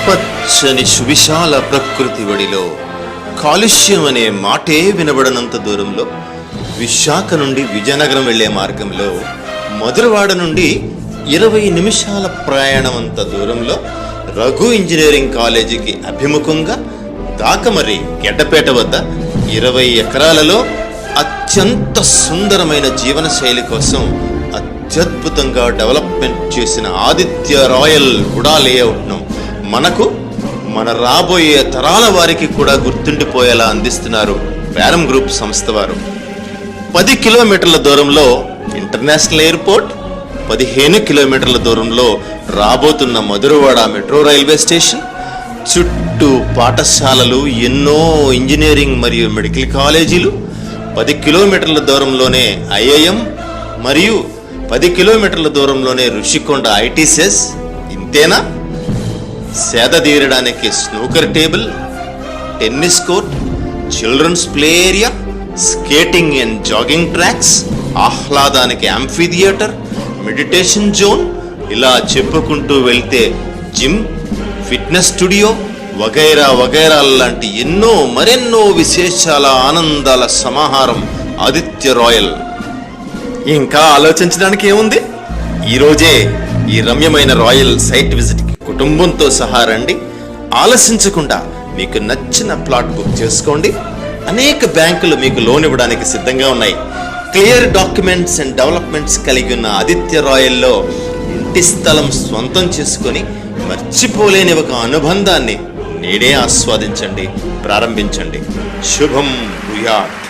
పచ్చని సువిశాల ప్రకృతి ఒడిలో కాలుష్యం అనే మాటే వినబడనంత దూరంలో, విశాఖ నుండి విజయనగరం వెళ్లే మార్గంలో, మధురవాడ నుండి 20 నిమిషాల ప్రయాణం అంత దూరంలో రఘు ఇంజనీరింగ్ కాలేజీకి అభిముఖంగా దాకమర్రి గెడ్డపేట వద్ద 20 ఎకరాలలో అత్యంత సుందరమైన జీవన శైలి కోసం అత్యద్భుతంగా డెవలప్మెంట్ చేసిన ఆదిత్య రాయల్ వుడా లేఅవుట్ను మన రాబోయే తరాల వారికి కూడా గుర్తుండిపోయేలా అందిస్తున్నారు ప్యారం గ్రూప్ సంస్థ వారు. 10 కిలోమీటర్ల దూరంలో ఇంటర్నేషనల్ ఎయిర్పోర్ట్, 15 కిలోమీటర్ల దూరంలో రాబోతున్న మధురవాడ మెట్రో రైల్వే స్టేషన్, చుట్టూ పాఠశాలలు, ఎన్నో ఇంజనీరింగ్ మరియు మెడికల్ కాలేజీలు, 10 కిలోమీటర్ల దూరంలోనే ఐఐఎం మరియు 10 కిలోమీటర్ల దూరంలోనే ఋషికొండ ఐటీసెస్. ఇంతేనా? సేద తీరడానికి snooker table, tennis court, children's play area, skating and jogging tracks, ఆహ్లాదానికి యాంఫీ థియేటర్, మెడిటేషన్ జోన్, ఇలా చెప్పుకుంటూ వెళ్తే జిమ్, ఫిట్నెస్ స్టూడియో వగైరా వగైరా లాంటి మరెన్నో విశేషాల ఆనందాల సమాహారం ఆదిత్య రాయల్. ఇంకా ఆలోచించడానికి ఏముంది? ఈరోజే ఈ రమ్యమైన రాయల్ సైట్ విజిట్కి కుటుంబంతో సహా రండి. ఆలసించకుండా మీకు నచ్చిన ప్లాట్ బుక్ చేసుకోండి. అనేక బ్యాంకులు మీకు లోన్ ఇవ్వడానికి సిద్ధంగా ఉన్నాయి. క్లియర్ డాక్యుమెంట్స్ అండ్ డెవలప్మెంట్స్ కలిగి ఉన్న ఆదిత్య రాయల్లో ఇంటి స్థలం స్వంతం చేసుకొని మర్చిపోలేని ఒక అనుబంధాన్ని నేడే ఆస్వాదించండి, ప్రారంభించండి. శుభం భూయాత్.